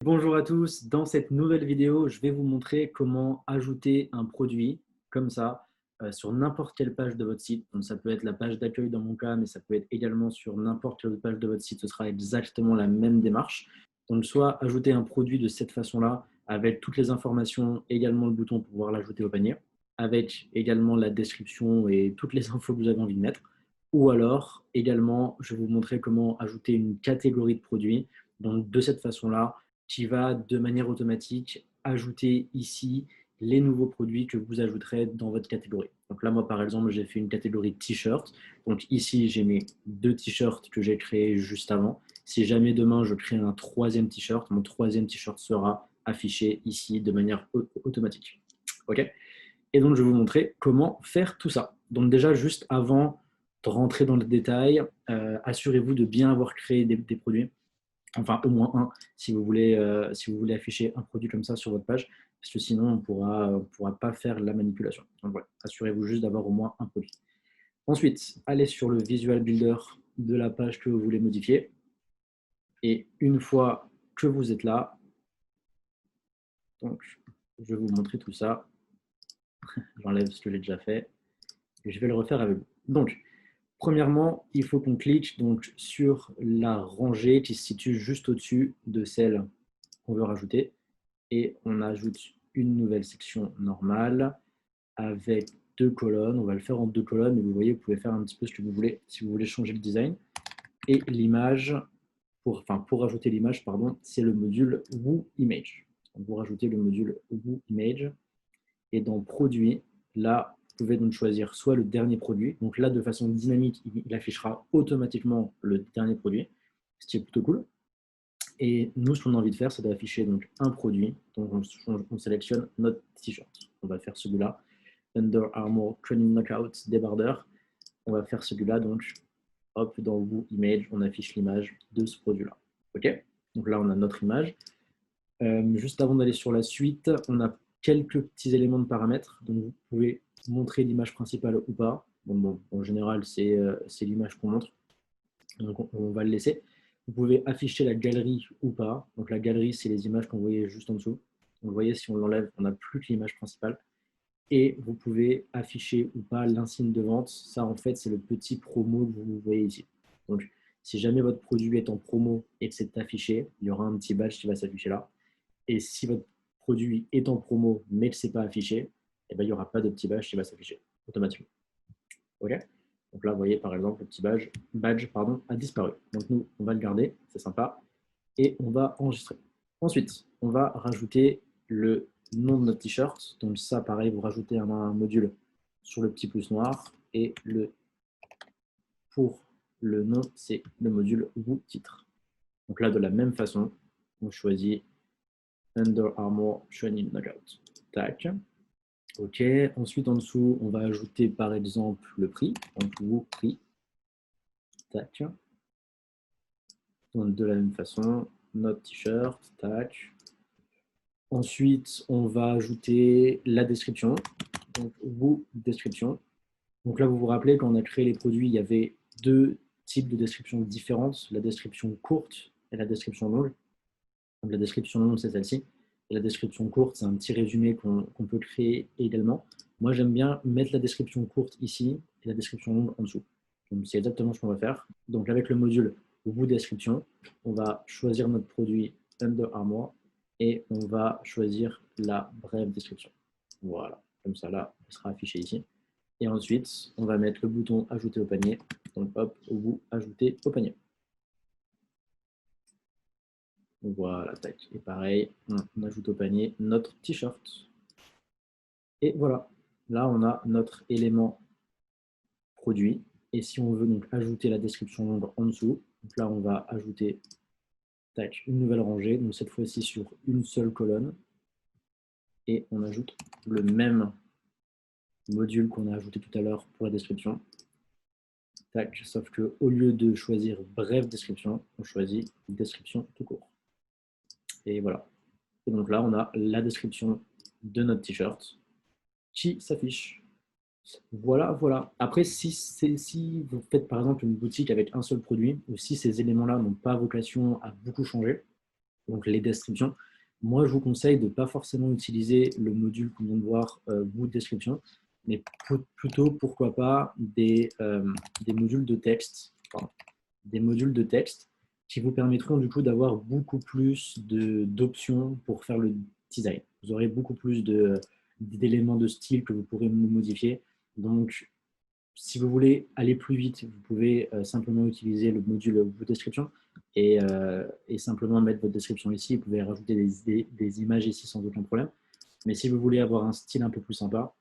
Bonjour à tous, dans cette nouvelle vidéo, je vais vous montrer comment ajouter un produit comme ça sur n'importe quelle page de votre site. Donc ça peut être la page d'accueil dans mon cas, mais ça peut être également sur n'importe quelle autre page de votre site, ce sera exactement la même démarche. Donc soit ajouter un produit de cette façon-là, avec toutes les informations, également le bouton pour pouvoir l'ajouter au panier, avec également la description et toutes les infos que vous avez envie de mettre. Ou alors, également, je vais vous montrer comment ajouter une catégorie de produits. Donc de cette façon-là, qui va de manière automatique ajouter ici les nouveaux produits que vous ajouterez dans votre catégorie. Donc là, moi, par exemple, j'ai fait une catégorie t-shirt. Donc ici, j'ai mes 2 t-shirts que j'ai créés juste avant. Si jamais demain, je crée un troisième t-shirt, mon troisième t-shirt sera affiché ici de manière automatique. OK? Et donc, je vais vous montrer comment faire tout ça. Donc déjà, juste avant de rentrer dans le détail, assurez-vous de bien avoir créé des produits, enfin au moins un, si vous voulez afficher un produit comme ça sur votre page, parce que sinon on pourra pas faire la manipulation. Donc voilà, assurez-vous juste d'avoir au moins un produit. Ensuite, allez sur le Visual Builder de la page que vous voulez modifier. Et une fois que vous êtes là, donc je vais vous montrer tout ça. J'enlève ce que j'ai déjà fait et je vais le refaire avec vous. Donc, premièrement, il faut qu'on clique donc sur la rangée qui se situe juste au-dessus de celle qu'on veut rajouter. Et on ajoute une nouvelle section normale avec 2 colonnes. On va le faire en 2 colonnes, mais vous voyez, vous pouvez faire un petit peu ce que vous voulez si vous voulez changer le design. Et l'image, pour rajouter l'image, pardon, c'est le module Woo Image. Donc, vous rajoutez le module Woo Image et dans Produit, là, vous pouvez donc choisir soit le dernier produit. Donc là, de façon dynamique, il affichera automatiquement le dernier produit, ce qui est plutôt cool. Et nous, ce qu'on a envie de faire, c'est d'afficher donc un produit. Donc, on sélectionne notre t-shirt. On va faire celui-là. Under Armour Training Knockout Débardeur. On va faire celui-là. Donc, hop, dans Woo Image, on affiche l'image de ce produit-là. OK? Donc là, on a notre image. Juste avant d'aller sur la suite, on a quelques petits éléments de paramètres. Donc, vous pouvez montrer l'image principale ou pas. Bon, en général, c'est l'image qu'on montre. Donc, on va le laisser. Vous pouvez afficher la galerie ou pas. Donc la galerie, c'est les images qu'on voyait juste en dessous. Donc, vous voyez, si on l'enlève, on n'a plus que l'image principale. Et vous pouvez afficher ou pas l'insigne de vente. Ça, en fait, c'est le petit promo que vous voyez ici. Donc, si jamais votre produit est en promo et que c'est affiché, il y aura un petit badge qui va s'afficher là. Et si votre produit est en promo mais que ce n'est pas affiché, eh ben, il n'y aura pas de petit badge qui va s'afficher automatiquement. OK? Donc là, vous voyez, par exemple, le petit badge a disparu. Donc nous, on va le garder, c'est sympa, et on va enregistrer. Ensuite, on va rajouter le nom de notre t-shirt. Donc ça, pareil, vous rajoutez un module sur le petit plus noir, et pour le nom, c'est le module Woo titre. Donc là, de la même façon, on choisit Under Armour Training Knockout. Tac. OK. Ensuite, en dessous, on va ajouter par exemple le prix. Donc, Woo prix. Tac. Donc, de la même façon, notre t-shirt. Tac. Ensuite, on va ajouter la description. Donc, Woo description. Donc là, vous vous rappelez, quand on a créé les produits, il y avait 2 types de descriptions différentes. La description courte et la description longue. Donc, la description longue, c'est celle-ci. Et la description courte, c'est un petit résumé qu'on peut créer également. Moi, j'aime bien mettre la description courte ici et la description longue en dessous. Donc, c'est exactement ce qu'on va faire. Donc, avec le module Woo description, on va choisir notre produit Under Armour et on va choisir la brève description. Voilà, comme ça, là, elle sera affichée ici. Et ensuite, on va mettre le bouton Ajouter au panier. Donc, hop, Woo ajouter au panier. Voilà, tac. Et pareil, on ajoute au panier notre t-shirt. Et voilà, là on a notre élément produit. Et si on veut donc ajouter la description longue en dessous, donc là on va ajouter tac, une nouvelle rangée, donc cette fois-ci sur une seule colonne. Et on ajoute le même module qu'on a ajouté tout à l'heure pour la description. Tac, sauf qu'au lieu de choisir brève description, on choisit description tout court. Et voilà. Et donc là, on a la description de notre t-shirt qui s'affiche. Voilà, voilà. Après, si vous faites par exemple une boutique avec un seul produit, ou si ces éléments-là n'ont pas vocation à beaucoup changer, donc les descriptions. Moi, je vous conseille de ne pas forcément utiliser le module qu'on vient de voir, bout description, mais plutôt, pourquoi pas, des modules de texte, des modules de texte qui vous permettront du coup d'avoir beaucoup plus d'options pour faire le design. Vous aurez beaucoup plus d'éléments de style que vous pourrez modifier. Donc, si vous voulez aller plus vite, vous pouvez simplement utiliser le module bout description et simplement mettre votre description ici. Vous pouvez rajouter des images ici sans aucun problème. Mais si vous voulez avoir un style un peu plus sympa,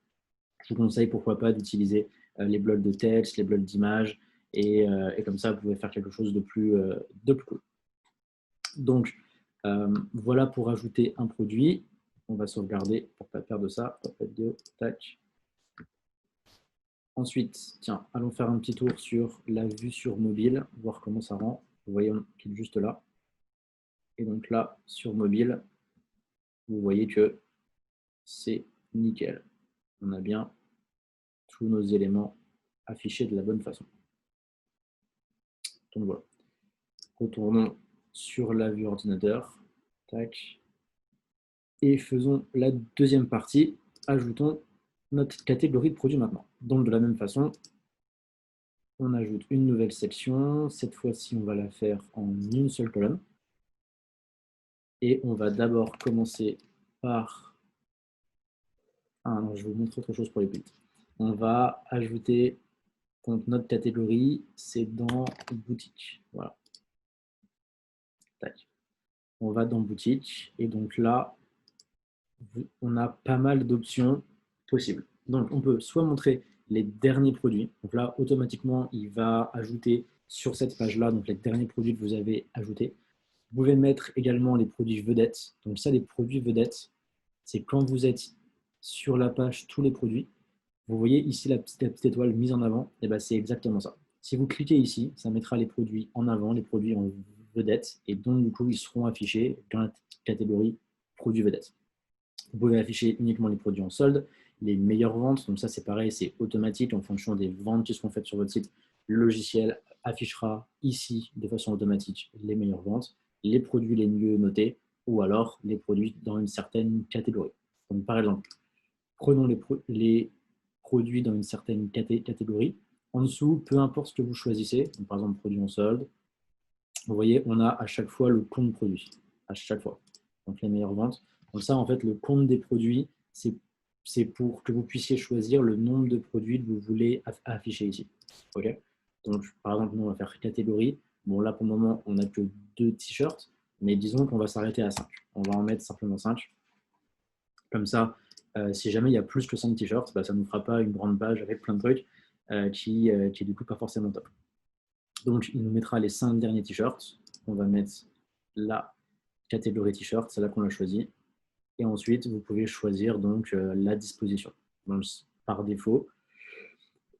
je vous conseille pourquoi pas d'utiliser les blocs de texte, les blocs d'images, et comme ça, vous pouvez faire quelque chose de plus cool. Donc, voilà pour ajouter un produit. On va sauvegarder pour ne pas perdre ça. Tac. Ensuite, tiens, allons faire un petit tour sur la vue sur mobile, voir comment ça rend. Vous voyez, on clique juste là. Et donc là, sur mobile, vous voyez que c'est nickel. On a bien tous nos éléments affichés de la bonne façon. Donc voilà. Retournons sur la vue ordinateur. Tac. Et faisons la deuxième partie. Ajoutons notre catégorie de produits maintenant. Donc de la même façon, on ajoute une nouvelle section. Cette fois-ci, on va la faire en une seule colonne. Et on va d'abord commencer par... Ah non, je vais vous montrer autre chose pour les buts. On va ajouter, donc notre catégorie, c'est dans boutique. Voilà. Tac. On va dans boutique. Et donc là, on a pas mal d'options possibles. Donc on peut soit montrer les derniers produits. Donc là, automatiquement, il va ajouter sur cette page-là, donc les derniers produits que vous avez ajoutés. Vous pouvez mettre également les produits vedettes. Donc ça, les produits vedettes, c'est quand vous êtes sur la page tous les produits, vous voyez ici la petite étoile mise en avant, et ben c'est exactement ça. Si vous cliquez ici, ça mettra les produits en avant, les produits en vedette, et donc du coup, ils seront affichés dans la catégorie produits vedettes. Vous pouvez afficher uniquement les produits en solde, les meilleures ventes, donc ça c'est pareil, c'est automatique en fonction des ventes qui seront faites sur votre site. Le logiciel affichera ici de façon automatique les meilleures ventes, les produits les mieux notés, ou alors les produits dans une certaine catégorie. Donc par exemple, prenons les produits dans une certaine catégorie. En dessous, peu importe ce que vous choisissez, donc par exemple produits en solde, vous voyez, on a à chaque fois le compte produit, à chaque fois. Donc les meilleures ventes. Donc ça, en fait, le compte des produits, c'est pour que vous puissiez choisir le nombre de produits que vous voulez afficher ici. Okay, donc, par exemple, nous, on va faire catégorie. Bon, là, pour le moment, on n'a que 2 t-shirts, mais disons qu'on va s'arrêter à 5. On va en mettre simplement 5. Comme ça, si jamais il y a plus que 5 t-shirts, bah, ça ne nous fera pas une grande page avec plein de trucs qui est du coup pas forcément top. Donc, il nous mettra les 5 derniers t-shirts. On va mettre la catégorie t-shirt, c'est là qu'on l'a choisi. Et ensuite, vous pouvez choisir donc la disposition. Donc, par défaut,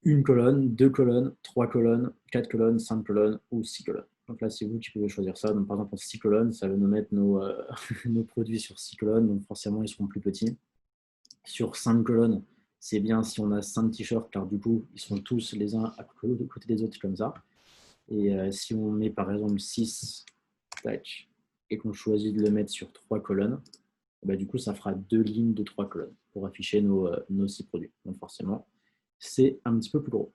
une colonne, 2 colonnes, 3 colonnes, 4 colonnes, 5 colonnes ou 6 colonnes. Donc là, c'est vous qui pouvez choisir ça. Donc, par exemple, en 6 colonnes, ça va nous mettre nos produits sur 6 colonnes. Donc, forcément, ils seront plus petits. Sur 5 colonnes, c'est bien si on a 5 t-shirts, car du coup, ils sont tous les uns à côté des autres comme ça. Et si on met par exemple 6, tac, et qu'on choisit de le mettre sur 3 colonnes, bah, du coup, ça fera 2 lignes de 3 colonnes pour afficher nos 6 produits. Donc forcément, c'est un petit peu plus gros.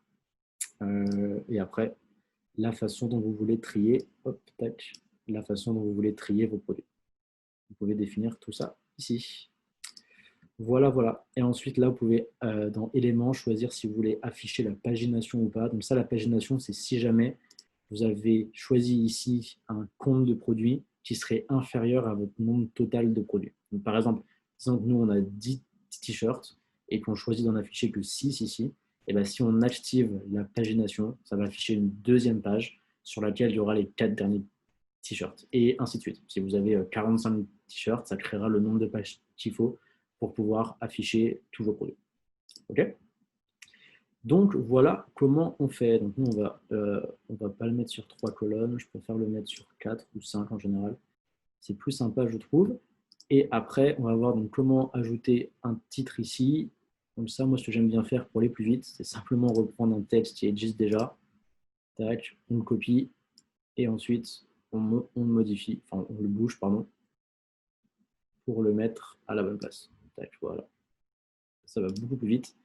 Et après, la façon dont vous voulez trier, hop, tac, la façon dont vous voulez trier vos produits. Vous pouvez définir tout ça ici. Voilà, voilà. Et ensuite, là, vous pouvez, dans éléments, choisir si vous voulez afficher la pagination ou pas. Donc ça, la pagination, c'est si jamais vous avez choisi ici un compte de produits qui serait inférieur à votre nombre total de produits. Donc, par exemple, disons que nous, on a 10 t-shirts et qu'on choisit d'en afficher que 6 ici, et bien, si on active la pagination, ça va afficher une deuxième page sur laquelle il y aura les 4 derniers t-shirts, et ainsi de suite. Si vous avez 45 t-shirts, ça créera le nombre de pages qu'il faut pour pouvoir afficher tous vos produits. OK ? Donc, voilà comment on fait. Donc, nous, on va pas le mettre sur 3 colonnes. Je préfère le mettre sur 4 ou 5 en général. C'est plus sympa, je trouve. Et après, on va voir donc comment ajouter un titre ici. Comme ça, moi, ce que j'aime bien faire pour aller plus vite, c'est simplement reprendre un texte qui existe déjà. Tac, on le copie. Et ensuite, on le modifie. Enfin, on le bouge, pardon. pour le mettre à la bonne place. Tac, voilà. Ça va beaucoup plus vite.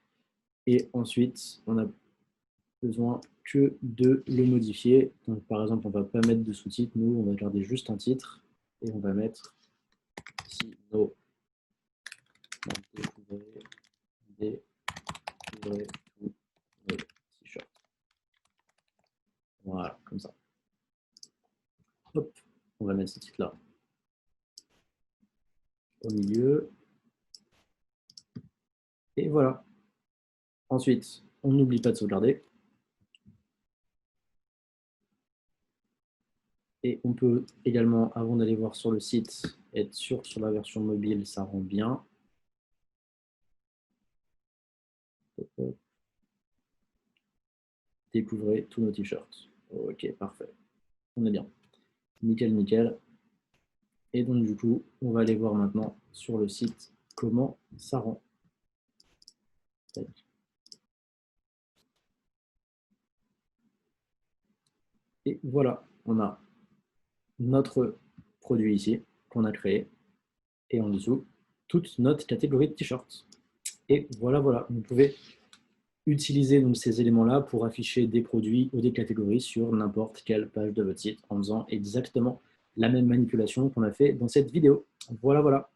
Et ensuite, on a besoin que de le modifier. Donc, par exemple, on ne va pas mettre de sous-titres. Nous, on va garder juste un titre et on va mettre ici nos découvrez tous nos t-shirts. Voilà, comme ça. Hop, on va mettre ce titre-là au milieu. Et voilà. Ensuite, on n'oublie pas de sauvegarder. Et on peut également, avant d'aller voir sur le site, être sûr que sur la version mobile, ça rend bien. Découvrez tous nos t-shirts. Ok, parfait. On est bien. Nickel, nickel. Et donc, du coup, on va aller voir maintenant sur le site comment ça rend. Et voilà, on a notre produit ici qu'on a créé. Et en dessous, toute notre catégorie de t-shirts. Et voilà, voilà. Vous pouvez utiliser donc ces éléments-là pour afficher des produits ou des catégories sur n'importe quelle page de votre site en faisant exactement la même manipulation qu'on a fait dans cette vidéo. Voilà, voilà.